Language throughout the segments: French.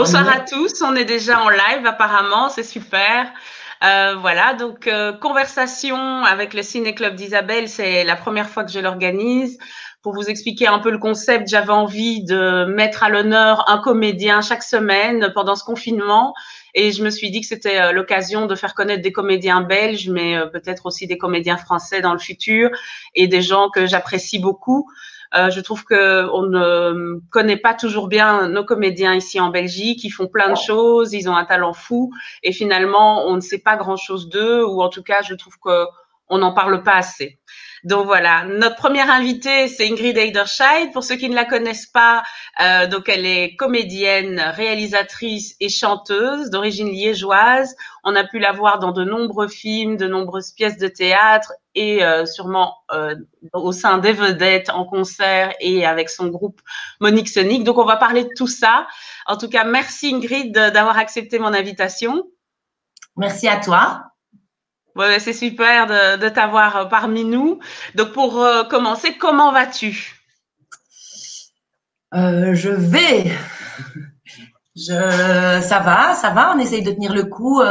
Bonsoir à tous, on est déjà en live apparemment, c'est super. Voilà, donc conversation avec le Ciné Club d'Isabelle, c'est la première fois que je l'organise. Pour vous expliquer un peu le concept, j'avais envie de mettre à l'honneur un comédien chaque semaine pendant ce confinement et je me suis dit que c'était l'occasion de faire connaître des comédiens belges, mais peut-être aussi des comédiens français dans le futur et des gens que j'apprécie beaucoup. Je trouve que on ne connaît pas toujours bien nos comédiens ici en Belgique. Ils font plein de choses, ils ont un talent fou, et finalement, on ne sait pas grand-chose d'eux, ou en tout cas, je trouve que on n'en parle pas assez. Donc voilà, notre première invitée, c'est Ingrid Eiderscheid. Pour ceux qui ne la connaissent pas, donc elle est comédienne, réalisatrice et chanteuse d'origine liégeoise. On a pu la voir dans de nombreux films, de nombreuses pièces de théâtre et sûrement au sein des vedettes en concert et avec son groupe Monique Sonic. Donc on va parler de tout ça. En tout cas, merci Ingrid d'avoir accepté mon invitation. Merci à toi. Ouais, c'est super de t'avoir parmi nous. Donc, pour commencer, comment vas-tu? Je vais. Ça va. On essaye de tenir le coup.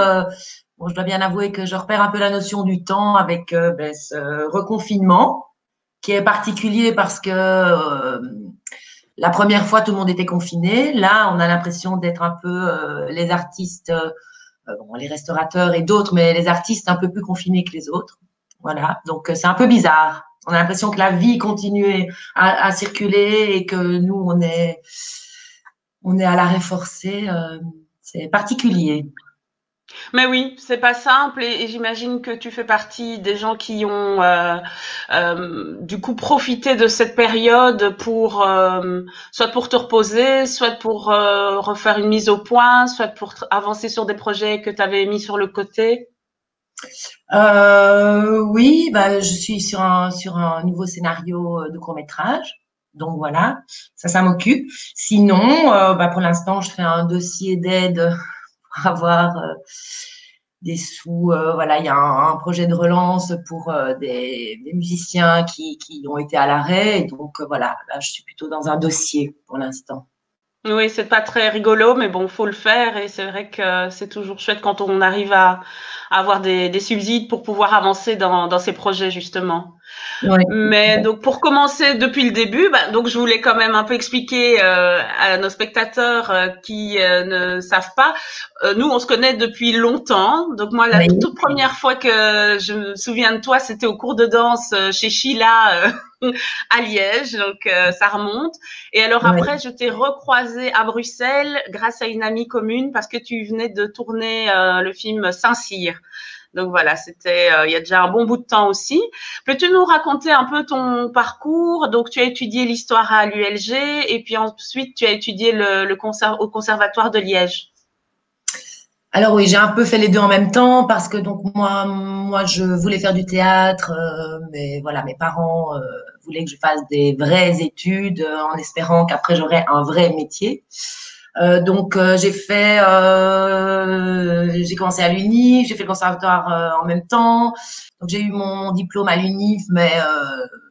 Bon, je dois bien avouer que je repère un peu la notion du temps avec ce reconfinement qui est particulier parce que la première fois, tout le monde était confiné. Là, on a l'impression d'être un peu les artistes, bon, les restaurateurs et d'autres, mais les artistes un peu plus confinés que les autres. Voilà, donc c'est un peu bizarre. On a l'impression que la vie continue à circuler et que nous, on est à l'arrêt forcé. C'est particulier. Mais oui, c'est pas simple et j'imagine que tu fais partie des gens qui ont du coup profité de cette période pour soit pour te reposer, soit pour refaire une mise au point, soit pour avancer sur des projets que tu avais mis sur le côté. Oui, bah, je suis sur un nouveau scénario de court-métrage. Donc voilà, ça m'occupe. Sinon, bah, pour l'instant, je fais un dossier d'aide pour avoir des sous. Voilà, il y a un projet de relance pour des musiciens qui ont été à l'arrêt. Et donc voilà, là, je suis plutôt dans un dossier pour l'instant. Oui, c'est pas très rigolo, mais bon, faut le faire et c'est vrai que c'est toujours chouette quand on arrive à avoir des subsides pour pouvoir avancer dans ces projets justement. Ouais. Mais donc pour commencer depuis le début, bah, donc je voulais quand même un peu expliquer à nos spectateurs qui ne savent pas. Nous, on se connaît depuis longtemps. Donc moi, la Oui. toute première fois que je me souviens de toi, c'était au cours de danse chez Sheila à Liège. Donc ça remonte. Et alors Ouais. après, je t'ai recroisé à Bruxelles grâce à une amie commune parce que tu venais de tourner le film Saint-Cyr. Donc voilà, c'était il y a déjà un bon bout de temps aussi. Peux-tu nous raconter un peu ton parcours? Donc tu as étudié l'histoire à l'ULG et puis ensuite tu as étudié au conservatoire de Liège. Alors oui, j'ai un peu fait les deux en même temps parce que donc moi je voulais faire du théâtre, mais voilà, mes parents voulaient que je fasse des vraies études en espérant qu'après j'aurais un vrai métier. Donc j'ai commencé à l'UNIF, j'ai fait le conservatoire en même temps. Donc j'ai eu mon diplôme à l'UNIF, mais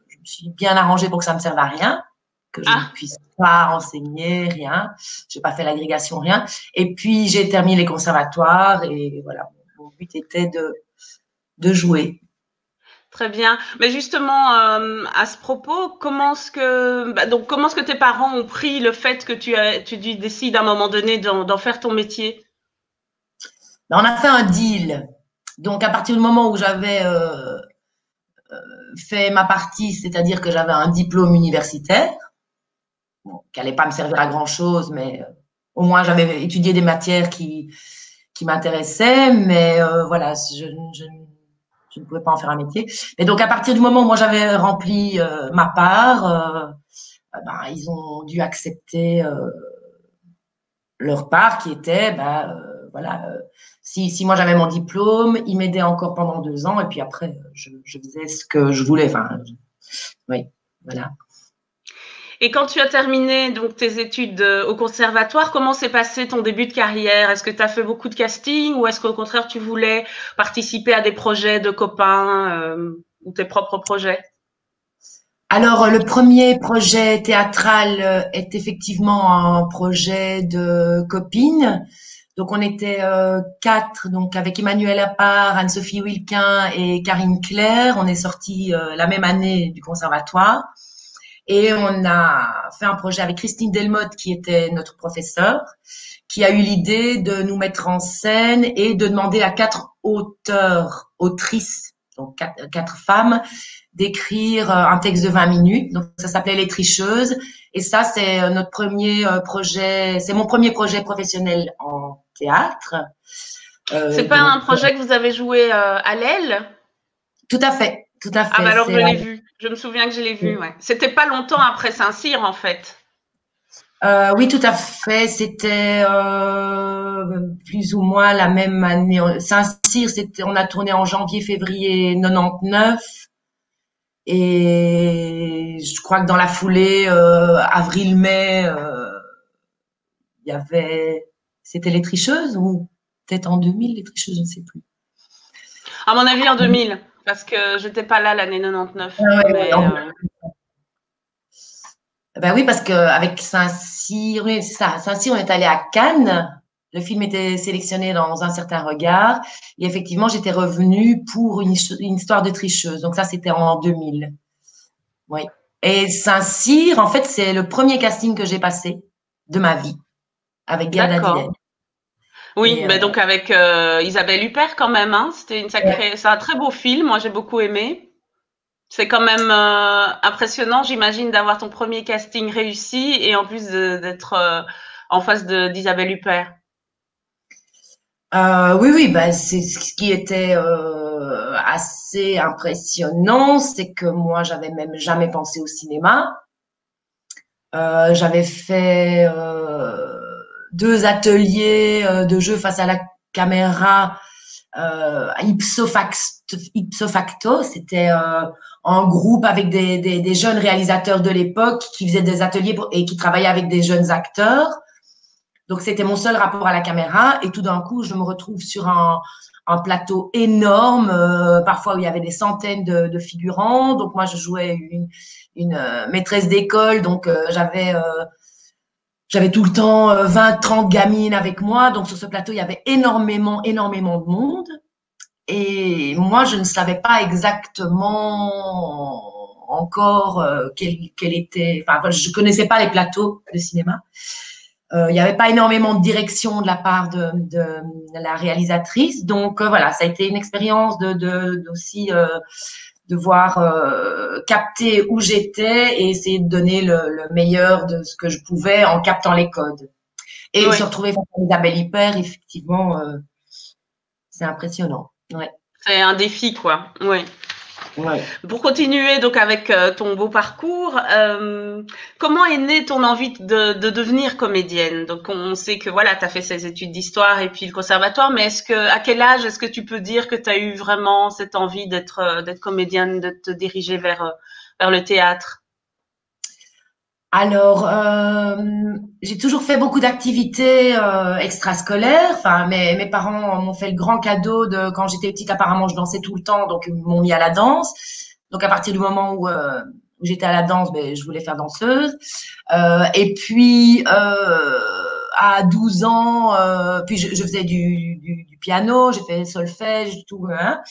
je me suis bien arrangée pour que ça me serve à rien, que je ne Ah, puisse pas enseigner, rien. J'ai pas fait l'agrégation, rien. Et puis j'ai terminé les conservatoires et voilà, mon but était de jouer. très bien. Mais justement, à ce propos, comment est-ce que tes parents ont pris le fait que tu décides à un moment donné d'en faire ton métier? Ben, on a fait un deal. Donc à partir du moment où j'avais fait ma partie, c'est-à-dire que j'avais un diplôme universitaire, bon, qui allait pas me servir à grand chose, mais au moins j'avais étudié des matières qui m'intéressaient, mais voilà, je ne pouvais pas en faire un métier. Et donc à partir du moment où moi j'avais rempli ma part, ben, ils ont dû accepter leur part qui était, ben, voilà, si moi j'avais mon diplôme, ils m'aidaient encore pendant 2 ans et puis après je faisais ce que je voulais. Enfin, oui, voilà. Et quand tu as terminé donc tes études au conservatoire, comment s'est passé ton début de carrière? Est-ce que tu as fait beaucoup de casting ou est-ce qu'au contraire tu voulais participer à des projets de copains ou tes propres projets? Alors, le premier projet théâtral est effectivement un projet de copines. Donc, on était quatre, donc avec Emmanuel Appart, Anne-Sophie Wilquin et Karine Claire. On est sortis la même année du conservatoire. Et on a fait un projet avec Christine Delmotte, qui était notre professeure, qui a eu l'idée de nous mettre en scène et de demander à quatre auteurs, autrices, donc quatre femmes, d'écrire un texte de 20 minutes. Donc, ça s'appelait Les Tricheuses. Et ça, c'est notre premier projet, c'est mon premier projet professionnel en théâtre. C'est pas un projet que vous avez joué à l'Aile? Tout à fait, tout à Ah fait. bah alors je l'ai vu. Je me souviens que je l'ai vu, ouais. C'était pas longtemps après Saint-Cyr, en fait. Oui, tout à fait. C'était plus ou moins la même année. Saint-Cyr, on a tourné en janvier-février 99. Et je crois que dans la foulée, avril-mai, il y avait, c'était Les Tricheuses ou peut-être en 2000, Les Tricheuses, je ne sais plus. À mon avis, en 2000, parce que j'étais pas là l'année 99. Ah ouais, Mais ben oui, parce que avec Saint-Cyr, oui, c'est ça. Saint-Cyr, on est allé à Cannes. Le film était sélectionné dans Un certain regard. Et effectivement, j'étais revenue pour une histoire de tricheuse. Donc ça, c'était en 2000. Oui. Et Saint-Cyr, en fait, c'est le premier casting que j'ai passé de ma vie avec Gerda Dilen. d'accord. Oui, Et mais donc avec Isabelle Huppert quand même, hein. C'est un très beau film. Moi, j'ai beaucoup aimé. C'est quand même impressionnant, j'imagine, d'avoir ton premier casting réussi et en plus d'être en face d'Isabelle Huppert. oui, oui, bah, c'est ce qui était assez impressionnant, c'est que moi, j'avais même jamais pensé au cinéma. J'avais fait 2 ateliers de jeu face à la caméra ipso facto. C'était en groupe avec des jeunes réalisateurs de l'époque qui faisaient des ateliers et qui travaillaient avec des jeunes acteurs. Donc, c'était mon seul rapport à la caméra. Et tout d'un coup, je me retrouve sur un plateau énorme, parfois où il y avait des centaines de figurants. Donc, moi, je jouais une maîtresse d'école. Donc, j'avais tout le temps 20, 30 gamines avec moi. Donc, sur ce plateau, il y avait énormément, énormément de monde. Et moi, je ne savais pas exactement encore quel était. Enfin, je connaissais pas les plateaux de cinéma. Il n'y avait pas énormément de direction de la part de la réalisatrice. Donc voilà, ça a été une expérience aussi devoir capter où j'étais et essayer de donner le meilleur de ce que je pouvais en captant les codes. Et Oui. se retrouver face à Isabelle Huppert, effectivement, c'est impressionnant. Ouais. C'est un défi, quoi. Oui. Ouais. Pour continuer donc avec ton beau parcours, comment est née ton envie de devenir comédienne? Donc on sait que voilà, tu as fait ces études d'histoire et puis le conservatoire, mais à quel âge est-ce que tu peux dire que tu as eu vraiment cette envie d'être comédienne, de te diriger vers le théâtre? Alors, j'ai toujours fait beaucoup d'activités extrascolaires. Enfin, mes parents m'ont fait le grand cadeau de quand j'étais petite. Apparemment, je dansais tout le temps, donc ils m'ont mis à la danse. Donc, à partir du moment où j'étais à la danse, ben, je voulais faire danseuse. Et puis, à 12 ans, puis je faisais du piano, j'ai fait solfège, tout. Hein.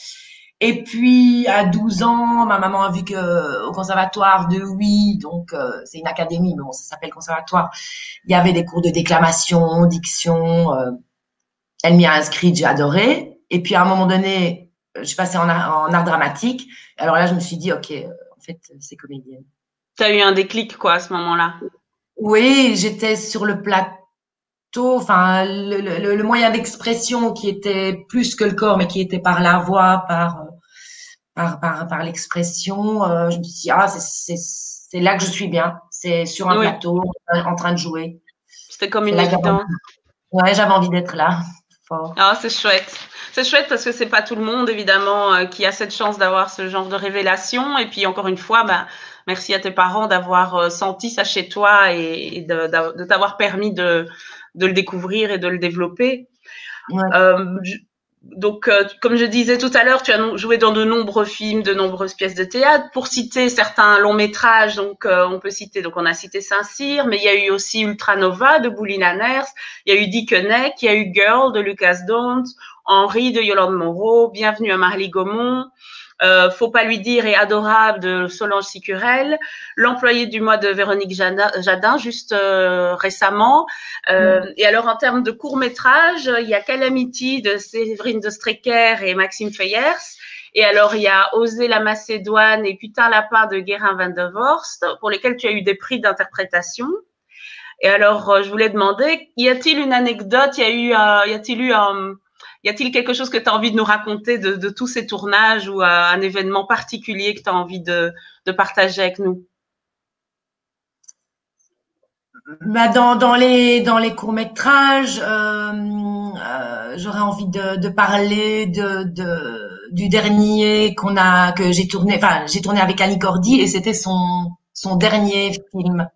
Et puis, à 12 ans, ma maman a vu que au conservatoire de Huy, donc c'est une académie, mais bon, ça s'appelle conservatoire, il y avait des cours de déclamation, diction. Elle m'y a inscrite, j'ai adoré. Et puis, à un moment donné, je suis passée en art dramatique. Alors là, je me suis dit, OK, en fait, c'est comédienne. Tu as eu un déclic, quoi, à ce moment-là? Oui, j'étais sur le plateau, enfin, le moyen d'expression qui était plus que le corps, mais qui était par la voix, par l'expression. Je me suis dit, ah, c'est là que je suis bien. C'est sur un Oui, plateau, en train de jouer. c'était comme C'est une là que évidence. j'avais envie d'être là. Fort. Ah, c'est chouette. C'est chouette parce que c'est pas tout le monde, évidemment, qui a cette chance d'avoir ce genre de révélation. Et puis, encore une fois, bah, merci à tes parents d'avoir senti ça chez toi et de t'avoir permis de le découvrir et de le développer. Ouais. Euh, donc, comme je disais tout à l'heure, tu as joué dans de nombreux films, de nombreuses pièces de théâtre. Pour citer certains longs métrages, donc on peut citer, donc on a cité Saint-Cyr, mais il y a eu aussi Ultranova de Bouli Lanners, il y a eu Dickeneck, il y a eu Girl de Lucas Dont, Henri de Yolande Moreau, Bienvenue à Marly Gaumont, Faut pas lui dire et Adorable de Solange Sicurel, L'employé du mois de Véronique Jadin juste récemment. Et alors en termes de court-métrage, il y a Calamity de Séverine de Strecker et Maxime Feyers. Et alors il y a Oser la Macédoine et Putain Lapin de Guérin Van der Vorst, pour lesquels tu as eu des prix d'interprétation. Et alors je voulais demander, y a-t-il une anecdote, y a-t-il quelque chose que tu as envie de nous raconter de tous ces tournages ou un événement particulier que tu as envie de partager avec nous? Bah dans les courts-métrages, j'aurais envie de parler du dernier que j'ai tourné, enfin, j'ai tourné avec Annie Cordy et c'était son dernier film.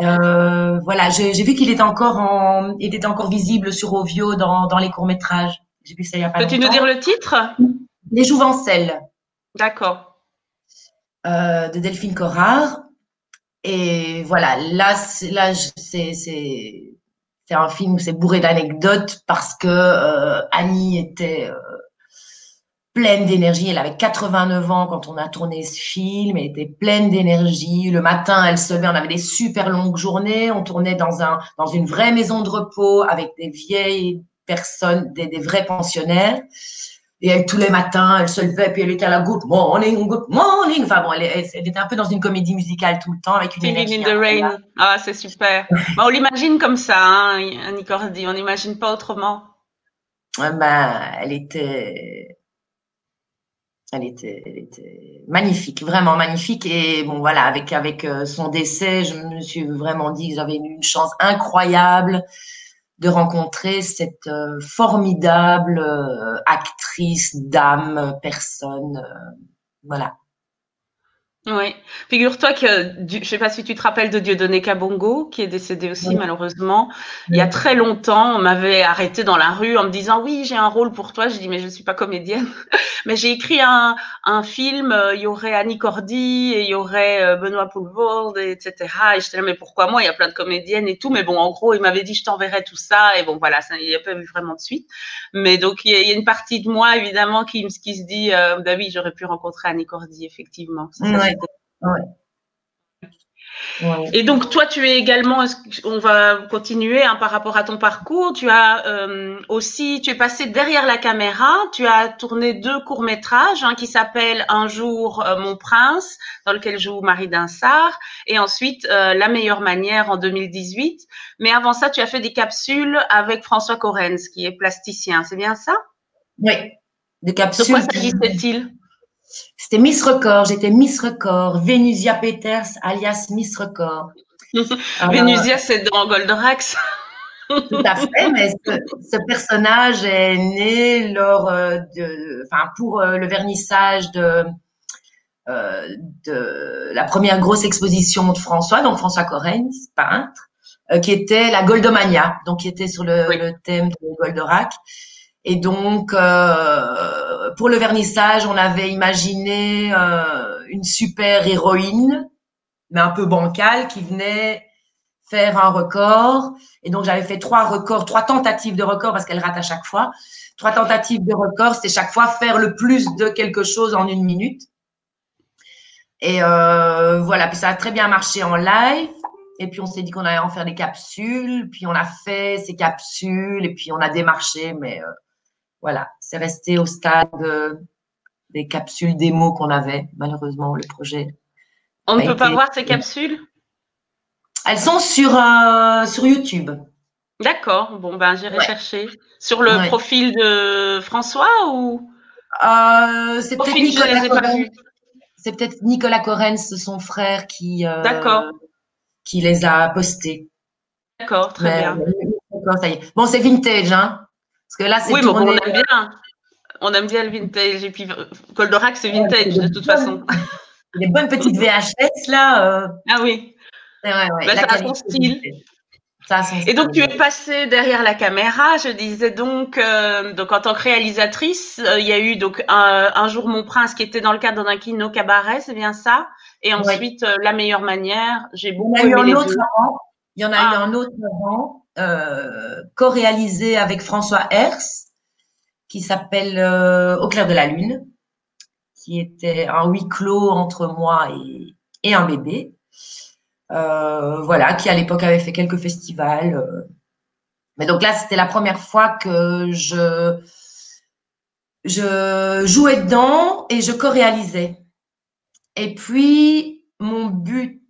Voilà, j'ai vu qu'il était encore visible sur Ovio dans les courts-métrages. J'ai vu ça il y a pas longtemps. Peux-tu nous dire le titre? Les Jouvencelles. D'accord. De Delphine Corrard. Et voilà, là c'est un film où c'est bourré d'anecdotes parce que Annie était pleine d'énergie. Elle avait 89 ans quand on a tourné ce film. Elle était pleine d'énergie. Le matin, elle se levait. On avait des super longues journées. On tournait dans une vraie maison de repos avec des vieilles personnes, des vrais pensionnaires. Et elle, tous les matins, elle se levait, puis elle était là, good morning, good morning. Enfin bon, elle était un peu dans une comédie musicale tout le temps avec une énergie. Feeling in the rain. Ah, c'est super. Bah, on l'imagine comme ça, hein, Annie Cordy. On n'imagine pas autrement. Elle était magnifique, vraiment magnifique. Et bon, voilà, avec son décès, je me suis vraiment dit que j'avais une chance incroyable de rencontrer cette formidable actrice, dame, personne. Voilà. Oui. Figure-toi que, je sais pas si tu te rappelles de Dieudonné Kabongo, qui est décédé aussi, malheureusement. Il y a très longtemps, on m'avait arrêté dans la rue en me disant, oui, j'ai un rôle pour toi. Je dis, mais je suis pas comédienne. Mais j'ai écrit un film, il y aurait Annie Cordy et il y aurait Benoît Poelvoorde, etc. Et j'étais là, mais pourquoi moi? Il y a plein de comédiennes et tout. Mais bon, en gros, il m'avait dit, je t'enverrai tout ça. Et bon, voilà, il n'y a pas eu vraiment de suite. Mais donc, il y a une partie de moi, évidemment, qui se dit, bah oui, j'aurais pu rencontrer Annie Cordy, effectivement. Ouais. Et donc, toi, tu es également, on va continuer hein, par rapport à ton parcours, tu as aussi, tu es passé derrière la caméra, tu as tourné 2 courts-métrages hein, qui s'appellent Un jour Mon prince, dans lequel joue Marie Dinsart, et ensuite La meilleure manière en 2018. Mais avant ça, tu as fait des capsules avec François Correns, qui est plasticien, c'est bien ça? Oui, des capsules. De quoi s'agissait-il? C'était Miss Record, j'étais Miss Record, Vénusia Peters, alias Miss Record. Vénusia, c'est dans Goldorak. Tout à fait, mais ce personnage est né pour le vernissage de la première grosse exposition de François, donc François Correns, peintre, qui était la Goldomania, donc qui était sur le thème de Goldorak. Et donc, pour le vernissage, on avait imaginé une super héroïne, mais un peu bancale, qui venait faire un record. Et donc, j'avais fait 3 tentatives de record, parce qu'elle rate à chaque fois. 3 tentatives de record, c'était chaque fois faire le plus de quelque chose en 1 minute. Et voilà, puis ça a très bien marché en live. Et puis, on s'est dit qu'on allait en faire des capsules. Puis, on a fait ces capsules et puis on a démarché, mais voilà, c'est resté au stade des capsules démo qu'on avait. Malheureusement, le projet. On ne peut pas voir ces capsules? Elles sont sur YouTube. D'accord. Bon, ben, j'irai chercher. Sur le profil de François ou? C'est peut-être Nicolas Correns. C'est peut-être Nicolas Correns, son frère, qui les a postés. D'accord, très bien. Ça y est. Bon, c'est vintage, hein. Parce que là, c'est oui, tourné. Bon, on aime bien. On aime bien le vintage. Et puis, Goldorak, c'est vintage, de toute façon. Les bonnes petites VHS, là. Ah oui. Ouais, ben, ça a son style. Ça a son Et donc, tu style. es passée derrière la caméra. Je disais donc en tant que réalisatrice, il y a eu donc un jour Mon Prince qui était dans le cadre d'un kino cabaret, c'est bien ça. Et Oui. ensuite, La meilleure manière. J'ai Il y en beaucoup a eu aimé un les autre deux. avant. Il y en a eu Ah, un autre avant, co-réalisé avec François Hers, qui s'appelle Au clair de la lune, qui était un huis clos entre moi et un bébé. Voilà, qui à l'époque avait fait quelques festivals. Mais donc là, c'était la première fois que je jouais dedans et je co-réalisais. Et puis, mon but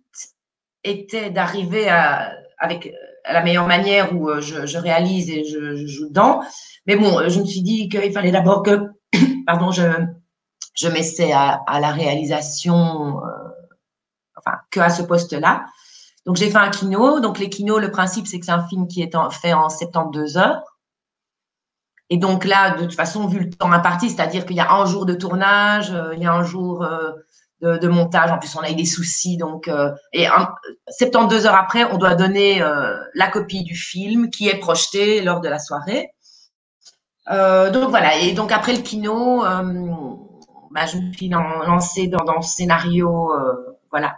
était d'arriver avec à la meilleure manière où je réalise et je joue dedans. Mais bon, je me suis dit qu'il fallait d'abord que, pardon, je m'essaie à la réalisation, enfin, que à ce poste-là. Donc, j'ai fait un kino. Donc, les kinos, le principe, c'est que c'est un film qui est fait en 72 heures. Et donc là, de toute façon, vu le temps imparti, c'est-à-dire qu'il y a un jour de tournage, il y a un jour de montage. En plus, on a eu des soucis. Donc, 72 heures après, on doit donner la copie du film qui est projetée lors de la soirée. Donc voilà. Et donc après le kino, je me suis lancée dans le scénario, voilà.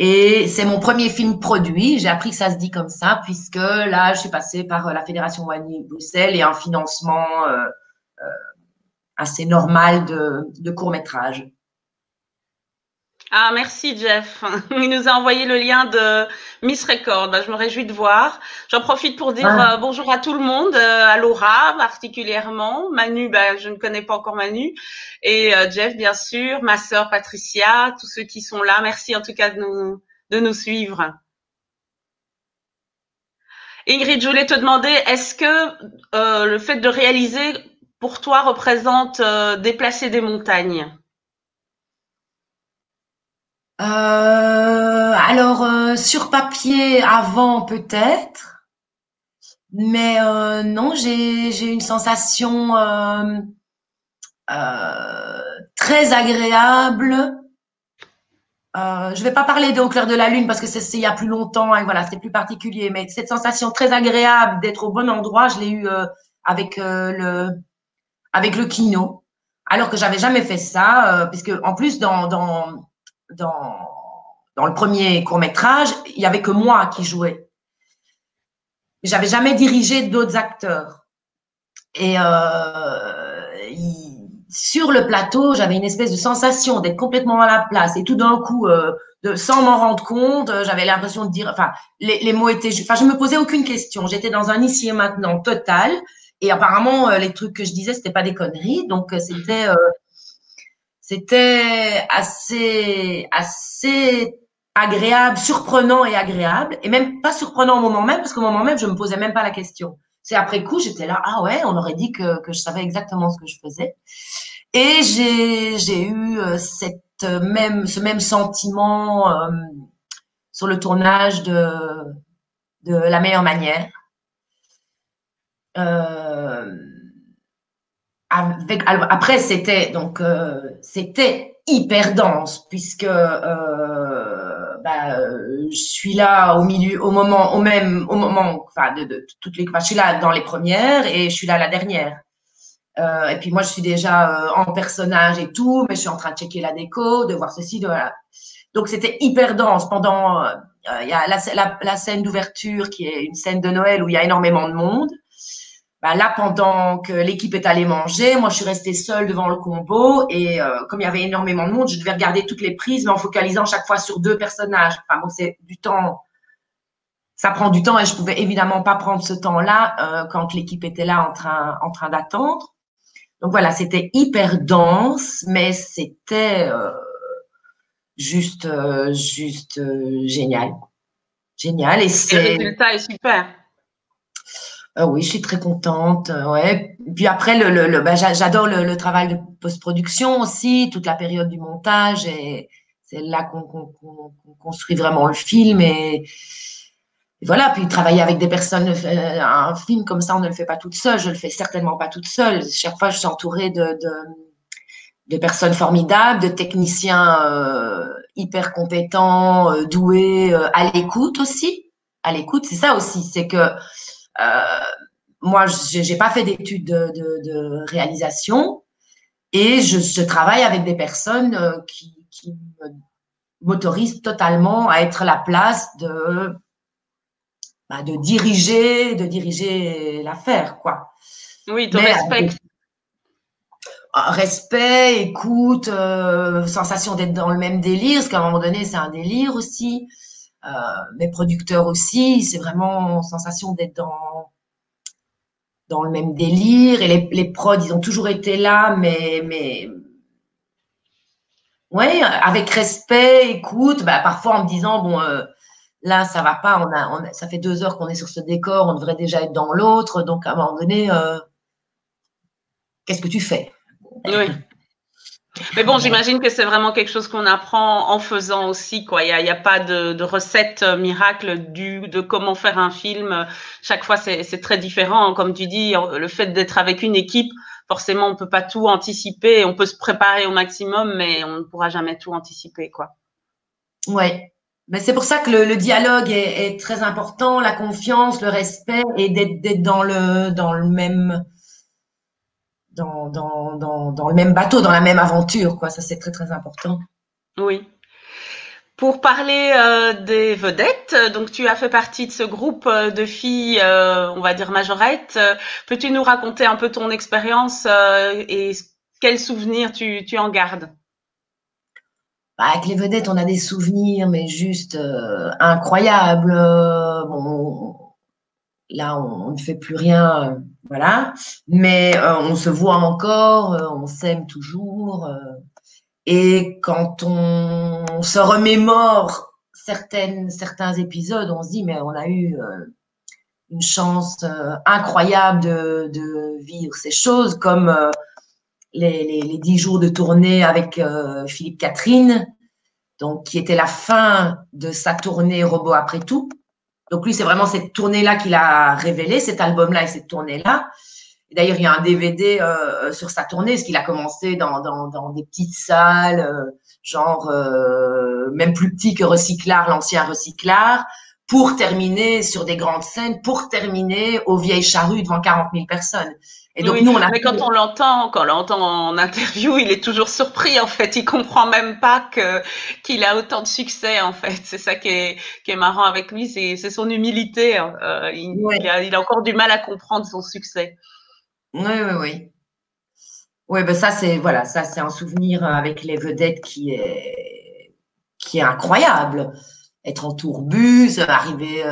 Et c'est mon premier film produit. J'ai appris que ça se dit comme ça, puisque là, je suis passée par la Fédération Wallonie-Bruxelles et un financement assez normal de court-métrage. ah, merci Jeff. Il nous a envoyé le lien de Miss Record. Je me réjouis de voir. J'en profite pour dire Ah, bonjour à tout le monde, à Laura particulièrement, Manu, je ne connais pas encore Manu, et Jeff bien sûr, ma sœur Patricia, tous ceux qui sont là. Merci en tout cas de nous suivre. Ingrid, je voulais te demander, est-ce que le fait de réaliser pour toi représente déplacer des montagnes? alors, sur papier, avant peut-être, mais non, j'ai une sensation très agréable. Je vais pas parler de Au clair de la lune parce que c'est il y a plus longtemps et voilà, c'est plus particulier. Mais cette sensation très agréable d'être au bon endroit, je l'ai eu avec avec le kino, alors que j'avais jamais fait ça, puisque en plus dans dans le premier court métrage, il y avait que moi qui jouais. J'avais jamais dirigé d'autres acteurs. Et sur le plateau, j'avais une espèce de sensation d'être complètement à la place. Et tout d'un coup, sans m'en rendre compte, j'avais l'impression de dire, enfin, les mots étaient, enfin, je me posais aucune question. J'étais dans un ici et maintenant total. Et apparemment, les trucs que je disais, c'était pas des conneries. Donc, c'était assez agréable, surprenant et agréable. Et même pas surprenant au moment même, parce qu'au moment même, je me posais même pas la question. C'est après coup, j'étais là, ah ouais, on aurait dit que je savais exactement ce que je faisais. Et j'ai eu ce même sentiment sur le tournage de La meilleure manière. Euh, après, c'était hyper dense puisque je suis là au milieu, au moment, enfin de toutes les, je suis là dans les premières et je suis là à la dernière. Et puis moi, je suis déjà en personnage et tout, mais je suis en train de checker la déco, de voir ceci, de voilà. Donc c'était hyper dense. Pendant, il y a la scène d'ouverture qui est une scène de Noël où il y a énormément de monde. Là, pendant que l'équipe est allée manger, moi, je suis restée seule devant le combo et comme il y avait énormément de monde, je devais regarder toutes les prises, mais en focalisant chaque fois sur deux personnages. Enfin bon, c'est du temps. Ça prend du temps et je pouvais évidemment pas prendre ce temps-là quand l'équipe était là en train d'attendre. Donc voilà, c'était hyper dense, mais c'était génial. Génial. Et Et le c'est, résultat est super. oui, je suis très contente. Ouais. Puis après, j'adore le travail de post-production aussi, toute la période du montage. Et c'est là qu'on construit vraiment le film. Et voilà, puis travailler avec des personnes, un film comme ça, on ne le fait pas toute seule. Je le fais certainement pas toute seule. Chaque fois, je suis entourée de personnes formidables, de techniciens hyper compétents, doués, à l'écoute aussi. à l'écoute. C'est ça aussi, c'est que moi, j'ai pas fait d'études de réalisation et je travaille avec des personnes qui m'autorisent totalement à être à la place de diriger l'affaire, quoi. Oui, ils te Mais respectent. respect, écoute, sensation d'être dans le même délire, parce qu'à un moment donné, c'est un délire aussi. Mes producteurs aussi, c'est vraiment sensation d'être dans le même délire. Et les prods, ils ont toujours été là, mais ouais, avec respect, écoute, bah, parfois en me disant, bon, là, ça va pas, ça fait 2 heures qu'on est sur ce décor, on devrait déjà être dans l'autre, donc à un moment donné, qu'est-ce que tu fais? Oui. Mais bon, j'imagine que c'est vraiment quelque chose qu'on apprend en faisant aussi, quoi. Il y a pas de recette miracle de comment faire un film. Chaque fois, c'est très différent. Comme tu dis, le fait d'être avec une équipe, forcément, on peut pas tout anticiper. On peut se préparer au maximum, mais on ne pourra jamais tout anticiper, quoi. Ouais. Mais c'est pour ça que le dialogue est très important, la confiance, le respect et d'être dans le même dans le même bateau, dans la même aventure, quoi. Ça, c'est très, très important. Oui. Pour parler des vedettes, donc tu as fait partie de ce groupe de filles, on va dire majorettes. Peux-tu nous raconter un peu ton expérience et quels souvenirs tu en gardes? Bah, avec les vedettes, on a des souvenirs, mais juste incroyables. Bon, là, on ne fait plus rien, voilà. Mais on se voit encore, on s'aime toujours. Et quand on se remémore certains épisodes, on se dit, mais on a eu une chance incroyable de vivre ces choses, comme les 10 jours de tournée avec Philippe Catherine, donc qui était la fin de sa tournée Robot après tout. Donc lui, c'est vraiment cette tournée-là qu'il a révélé, cet album-là et cette tournée-là. D'ailleurs, il y a un DVD sur sa tournée, parce qu'il a commencé dans des petites salles, genre même plus petit que Recyclard, l'ancien Recyclard, pour terminer sur des grandes scènes, pour terminer aux Vieilles Charrues devant 40 000 personnes. Et donc, Oui, nous, on a mais quand on l'entend en interview, il est toujours surpris en fait. Il comprend même pas qu'il a autant de succès en fait. C'est ça qui est marrant avec lui, c'est son humilité. Hein. ouais, Il a encore du mal à comprendre son succès. oui. Oui, ben ça, c'est voilà, ça, c'est un souvenir avec les vedettes qui est incroyable. Être en tourbus, arriver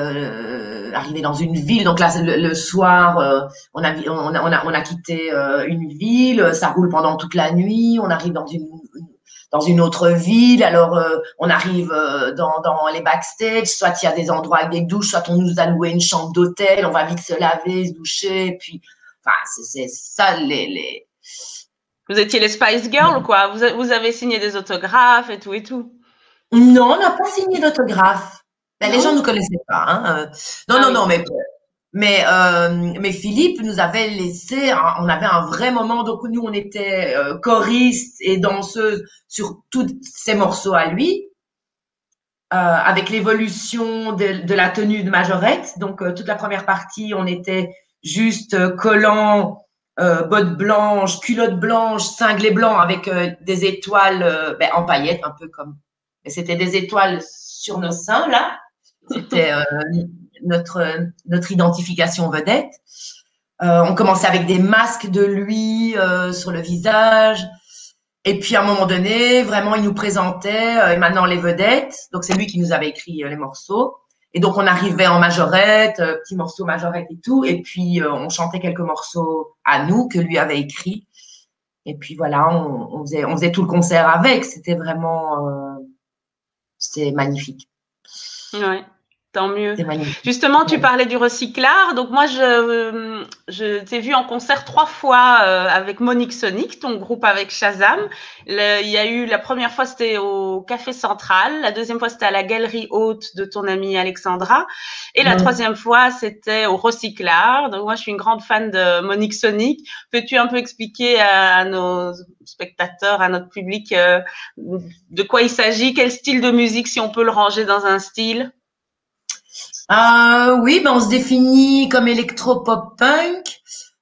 dans une ville. Donc là, le soir, on a quitté une ville, ça roule pendant toute la nuit, on arrive dans une autre ville, alors on arrive dans les backstage, soit il y a des endroits avec des douches, soit on nous a loué une chambre d'hôtel, on va vite se laver, se doucher, puis enfin, c'est ça Vous étiez les Spice Girls, quoi. Vous avez signé des autographes et tout et tout. Non, on n'a pas signé d'autographe. Ben, les gens ne Non? nous connaissaient pas. Hein. Non, Ah non, oui. non, mais Philippe nous avait laissé, on avait un vrai moment. Donc nous, on était choristes et danseuses sur tous ces morceaux à lui, avec l'évolution de la tenue de Majorette. Donc toute la première partie, on était juste collants, bottes blanches, culottes blanches, cinglés blancs avec des étoiles ben, en paillettes, un peu comme. Et c'était des étoiles sur nos seins là. C'était notre identification vedette. On commençait avec des masques de lui sur le visage. Et puis à un moment donné, vraiment, il nous présentait et maintenant les vedettes. Donc c'est lui qui nous avait écrit les morceaux. Et donc on arrivait en majorette, petits morceaux majorette et tout. Et puis on chantait quelques morceaux à nous que lui avait écrits. Et puis voilà, on faisait tout le concert avec. C'était vraiment, c'était magnifique. Ouais, tant mieux. C'était magnifique. Justement, tu Ouais. parlais du recyclard. Donc moi, je t'ai vu en concert 3 fois avec Monique Sonic, ton groupe avec Shazam. Il y a eu la première fois, c'était au Café Central. La deuxième fois, c'était à la Galerie Haute de ton amie Alexandra. Et la Ouais. troisième fois, c'était au recyclard. Donc moi, je suis une grande fan de Monique Sonic. Peux-tu un peu expliquer à nos spectateurs, à notre public, de quoi il s'agit, quel style de musique, si on peut le ranger dans un style? Oui, ben on se définit comme électro-pop-punk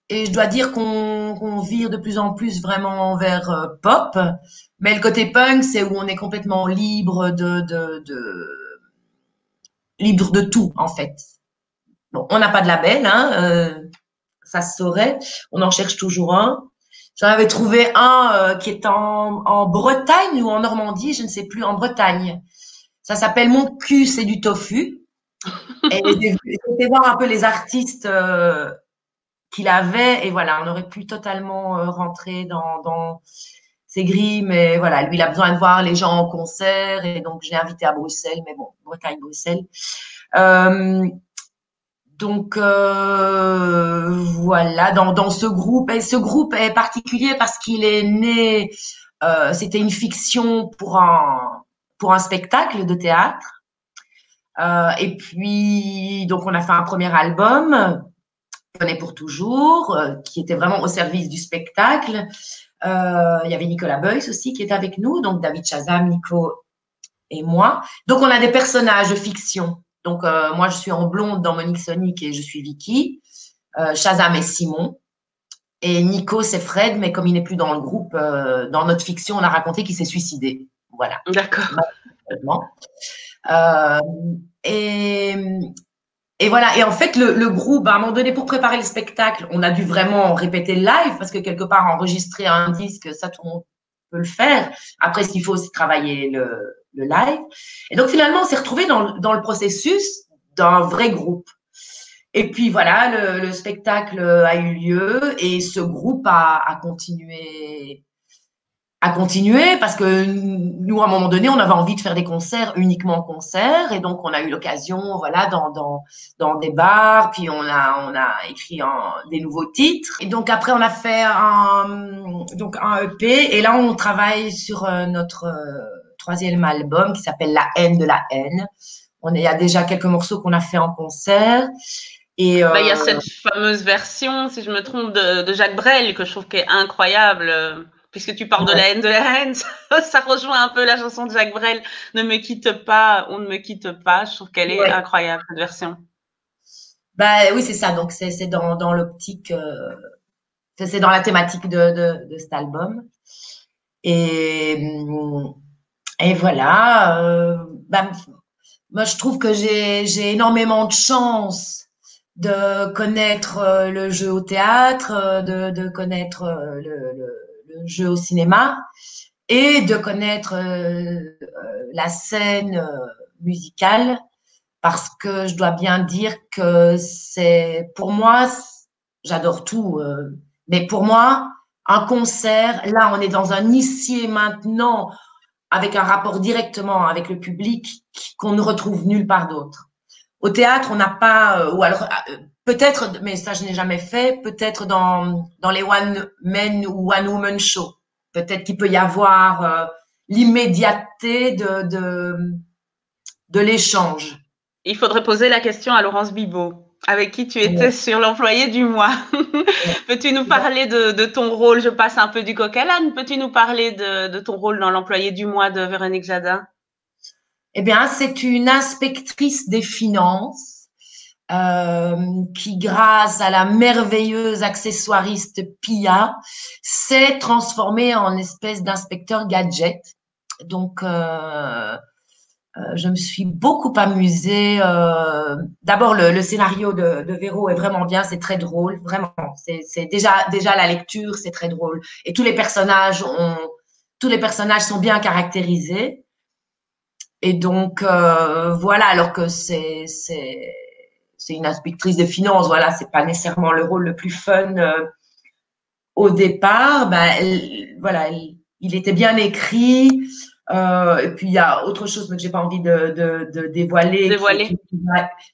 et je dois dire qu'on vire de plus en plus vraiment vers pop. Mais le côté punk, c'est où on est complètement libre de tout en fait. Bon, on n'a pas de label, hein, ça se saurait. On en cherche toujours un. J'en avais trouvé un qui est en Bretagne ou en Normandie, je ne sais plus, en Bretagne. Ça s'appelle Mon cul, c'est du tofu. Et j'ai été voir un peu les artistes qu'il avait et voilà, on aurait pu totalement rentrer dans ses grilles, mais voilà, lui, il a besoin de voir les gens en concert et donc je l'ai invité à Bruxelles, mais bon, Bretagne, Bruxelles. Euh, donc voilà, dans ce groupe, et ce groupe est particulier parce qu'il est né, c'était une fiction pour un spectacle de théâtre. Et puis, donc, on a fait un premier album, Connaît pour toujours, qui était vraiment au service du spectacle. Il y avait Nicolas Beuys aussi qui est avec nous, donc David Chazam, Nico et moi. Donc, on a des personnages de fiction. Donc, moi, je suis en blonde dans Monique Sonic et je suis Vicky. Shazam est Simon. Et Nico, c'est Fred, mais comme il n'est plus dans le groupe, dans notre fiction, on a raconté qu'il s'est suicidé. Voilà. D'accord. Malheureusement. Euh, et, et voilà. Et en fait, le groupe, à un moment donné, pour préparer le spectacle, on a dû vraiment répéter le live parce que quelque part, enregistrer un disque, ça, tout le monde peut le faire. Après, ce qu'il faut, c'est travailler le live. Et donc, finalement, on s'est retrouvé dans le processus d'un vrai groupe. Et puis voilà, le spectacle a eu lieu et ce groupe a continué parce que nous, à un moment donné, on avait envie de faire des concerts uniquement concerts et donc on a eu l'occasion, voilà, dans des bars, puis on a écrit des nouveaux titres. Et donc après, on a fait donc un EP et là, on travaille sur notre troisième album qui s'appelle La haine de la haine. Il y a déjà quelques morceaux qu'on a fait en concert. Et Bah, il y a cette fameuse version, si je me trompe, de Jacques Brel que je trouve qui est incroyable. Puisque tu parles de ouais, la haine de la haine, ça rejoint un peu la chanson de Jacques Brel, Ne me quitte pas, on ne me quitte pas. Je trouve qu'elle est ouais. incroyable, cette version. Bah oui, c'est ça. Donc c'est dans l'optique, c'est dans la thématique de cet album. Et et voilà. Bah, moi, je trouve que j'ai énormément de chance de connaître le jeu au théâtre, de connaître le jeu au cinéma et de connaître la scène musicale parce que je dois bien dire que c'est pour moi, j'adore tout, mais pour moi, un concert, là, on est dans un ici et maintenant avec un rapport directement avec le public qu'on ne retrouve nulle part d'autre. Au théâtre, on n'a pas, ou alors peut-être, mais ça je n'ai jamais fait, peut-être dans les one men ou one woman show. Peut-être qu'il peut y avoir l'immédiateté de l'échange. Il faudrait poser la question à Laurence Bibot, avec qui tu étais Ouais. sur l'employé du mois. Peux-tu nous parler de ton rôle? Je passe un peu du coq à l'âne. Peux-tu nous parler de ton rôle dans l'employé du mois de Véronique Jadin? Eh bien, c'est une inspectrice des finances qui, grâce à la merveilleuse accessoiriste Pia, s'est transformée en espèce d'inspecteur gadget. Donc, je me suis beaucoup amusée. D'abord, le scénario de Véro est vraiment bien, c'est très drôle, vraiment. C'est déjà la lecture, c'est très drôle. Et tous les personnages sont bien caractérisés. Et donc, voilà, alors que c'est une inspectrice des finances, voilà, c'est pas nécessairement le rôle le plus fun au départ. Bah, voilà, il était bien écrit. Et puis il y a autre chose mais que j'ai pas envie de dévoiler, Dévoilé.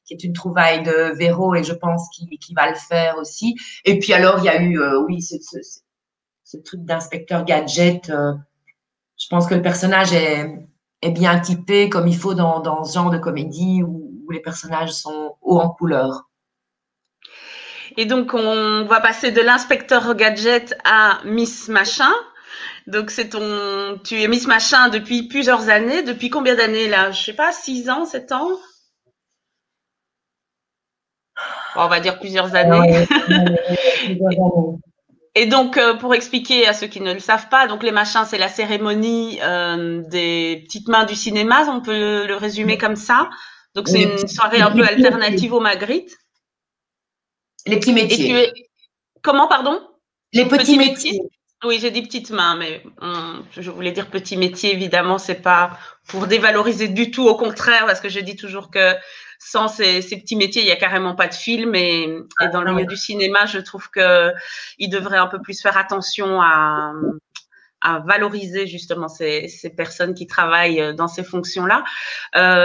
qui est une trouvaille de Véro et je pense qu'il va le faire aussi. Et puis alors il y a eu, oui, ce truc d'inspecteur gadget. Je pense que le personnage est bien typé comme il faut dans ce genre de comédie où les personnages sont hauts en couleur. Et donc, on va passer de l'inspecteur gadget à Miss Machin. Donc, tu es Miss Machin depuis plusieurs années. Depuis combien d'années là? Je sais pas, 6 ans, 7 ans? on va dire plusieurs années. Plusieurs années. Et donc, pour expliquer à ceux qui ne le savent pas, donc les machins, c'est la cérémonie des petites mains du cinéma, on peut le résumer comme ça. Donc, c'est une soirée un peu alternative au Magritte. Les petits Et tu métiers. es… Comment, pardon? Les petits métiers. Oui, j'ai dit petites mains, mais je voulais dire petit métier, évidemment, c'est pas pour dévaloriser du tout, au contraire, parce que je dis toujours que sans ces petits métiers, il y a carrément pas de film. Et dans le milieu du cinéma, je trouve que il devrait un peu plus faire attention à valoriser justement ces personnes qui travaillent dans ces fonctions-là.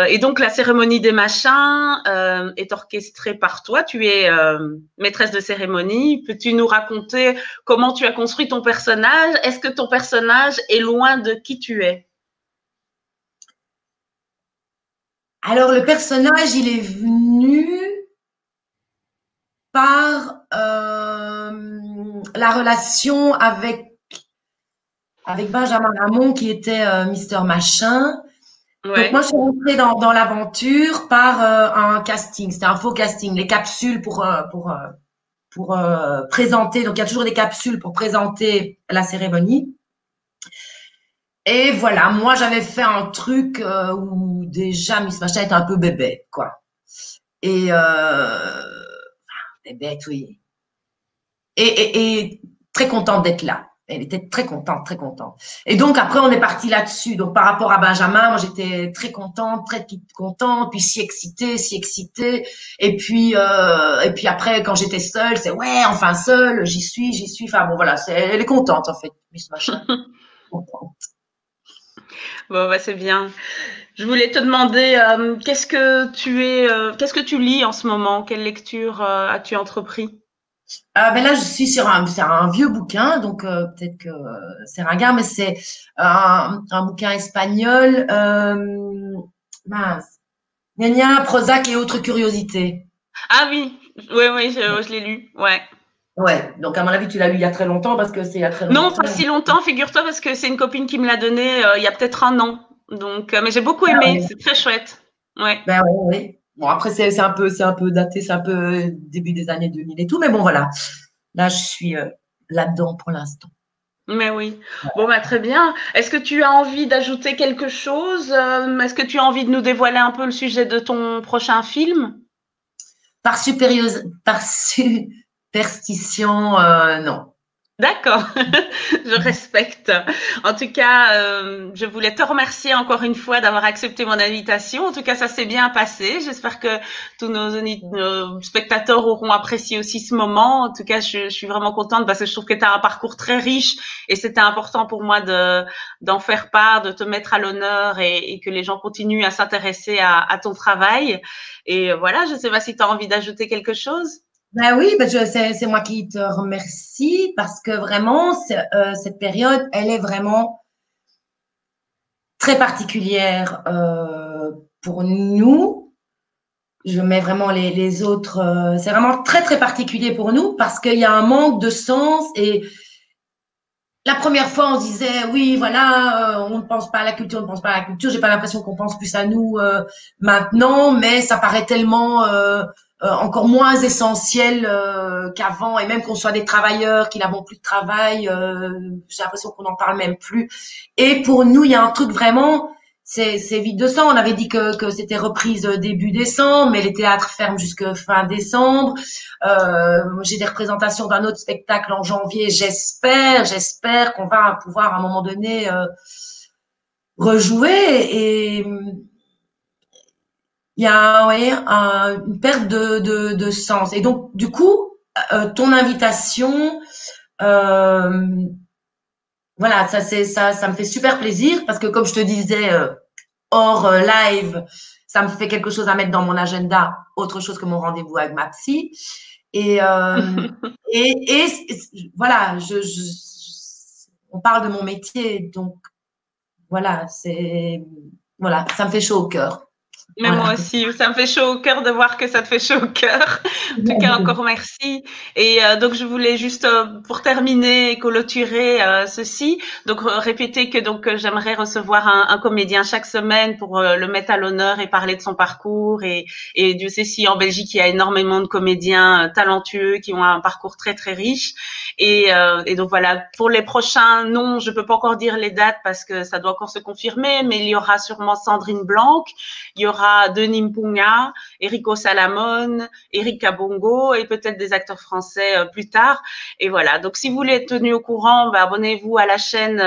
Et donc, la cérémonie des machins est orchestrée par toi. Tu es maîtresse de cérémonie. Peux-tu nous raconter comment tu as construit ton personnage? Est-ce que ton personnage est loin de qui tu es? Alors, le personnage, il est venu par la relation avec Benjamin Ramon, qui était Mister Machin. Ouais. Donc, moi, je suis rentrée dans l'aventure par un casting. C'était un faux casting. Les capsules pour présenter. Donc, il y a toujours des capsules pour présenter la cérémonie. Et voilà, moi, j'avais fait un truc où déjà Miss Machin était un peu bébé, quoi. Et bébête, oui. Et très contente d'être là. Elle était très contente, très contente. Et donc, après, on est parti là-dessus. Donc, par rapport à Benjamin, moi, j'étais très contente, puis si excitée, si excitée. Et puis après, quand j'étais seule, c'est ouais, enfin seule, j'y suis. Enfin, bon, voilà, elle est contente, en fait, Miss Machin. Contente. Bon, bah, c'est bien. Je voulais te demander, qu'est-ce que tu lis en ce moment? Quelle lecture as-tu entrepris? Ben là, je suis sur un vieux bouquin, donc peut-être que c'est ringard, mais c'est un bouquin espagnol. Mince. Gna gna, Prozac et autres curiosités. Ah oui, oui, je l'ai lu, ouais. Ouais, donc à mon avis, tu l'as lu il y a très longtemps parce que c'est il y a très Non, longtemps. pas si longtemps, figure-toi, parce que c'est une copine qui me l'a donné il y a peut-être un an. Donc, mais j'ai beaucoup Ah aimé, ouais. c'est très chouette. Ouais. Ben ouais, ouais. Bon, après, c'est un peu daté, c'est un peu début des années 2000 et tout, mais bon, voilà. Là, je suis là-dedans pour l'instant. Mais oui. Bon, bah, très bien. Est-ce que tu as envie d'ajouter quelque chose? Est-ce que tu as envie de nous dévoiler un peu le sujet de ton prochain film? Par superstition, non. D'accord, je respecte. En tout cas, je voulais te remercier encore une fois d'avoir accepté mon invitation. En tout cas, ça s'est bien passé. J'espère que tous nos spectateurs auront apprécié aussi ce moment. En tout cas, je suis vraiment contente parce que je trouve que tu as un parcours très riche et c'était important pour moi d'en faire part, de te mettre à l'honneur et que les gens continuent à s'intéresser à ton travail. Et voilà, je ne sais pas si tu as envie d'ajouter quelque chose. Ben oui, c'est moi qui te remercie parce que vraiment, cette période, elle est vraiment très particulière pour nous. Je mets vraiment les autres. C'est vraiment très, très particulier pour nous parce qu'il y a un manque de sens. Et la première fois, on se disait, oui, voilà, on ne pense pas à la culture, on ne pense pas à la culture. J'ai pas l'impression qu'on pense plus à nous maintenant, mais ça paraît tellement encore moins essentiel qu'avant. Et même qu'on soit des travailleurs qui n'avons plus de travail, j'ai l'impression qu'on n'en parle même plus. Et pour nous, il y a un truc vraiment, c'est vide de sang. On avait dit que c'était reprise début décembre, mais les théâtres ferment jusque fin décembre. J'ai des représentations d'un autre spectacle en janvier. J'espère qu'on va pouvoir à un moment donné rejouer. Et il y a une perte de sens. Et donc, du coup, ton invitation, voilà, ça me fait super plaisir parce que comme je te disais hors live, ça me fait quelque chose à mettre dans mon agenda, autre chose que mon rendez-vous avec ma psy. Et, voilà, on parle de mon métier, donc voilà, ça me fait chaud au cœur. Mais Voilà. moi aussi, ça me fait chaud au cœur de voir que ça te fait chaud au cœur. En tout cas, encore merci. Et donc, je voulais juste, pour terminer et clôturer ceci, donc répéter que donc j'aimerais recevoir un comédien chaque semaine pour le mettre à l'honneur et parler de son parcours. Et Dieu sait si en Belgique, il y a énormément de comédiens talentueux qui ont un parcours très très riche. Et donc voilà, pour les prochains, non, je peux pas encore dire les dates parce que ça doit encore se confirmer, mais il y aura sûrement Sandrine Blanc, il y aura Denis Mpunga, Erico Salamone, Eric Kabongo et peut-être des acteurs français plus tard. Et voilà, donc si vous voulez être tenu au courant, bah, abonnez-vous à la chaîne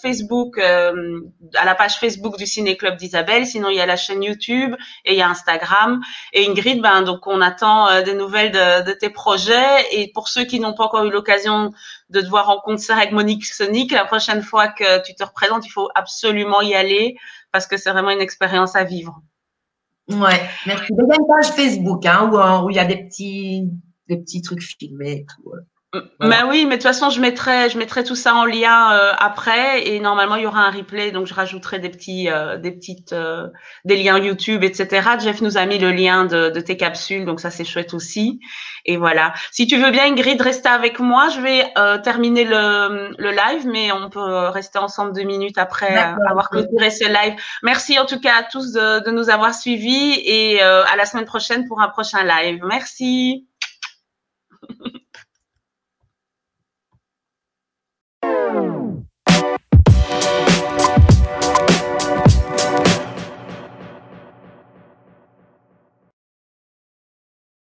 Facebook, à la page Facebook du Ciné Club d'Isabelle. Sinon, il y a la chaîne YouTube et il y a Instagram. Et Ingrid, ben, donc on attend des nouvelles de tes projets. Et pour ceux qui n'ont pas encore eu l'occasion de te voir en concert avec Monique Sonic, la prochaine fois que tu te représentes, il faut absolument y aller parce que c'est vraiment une expérience à vivre. Ouais, merci. Il y a une page Facebook hein, où il y a des petits trucs filmés et tout. Voilà. Mais oui, mais de toute façon, je mettrai tout ça en lien après et normalement il y aura un replay, donc je rajouterai des liens YouTube, etc. Jeff nous a mis le lien de tes capsules, donc ça c'est chouette aussi. Et voilà. Si tu veux bien, Ingrid, rester avec moi, je vais terminer le live, mais on peut rester ensemble 2 minutes après D'accord. avoir clôturé ce live. Merci en tout cas à tous de nous avoir suivis et à la semaine prochaine pour un prochain live. Merci.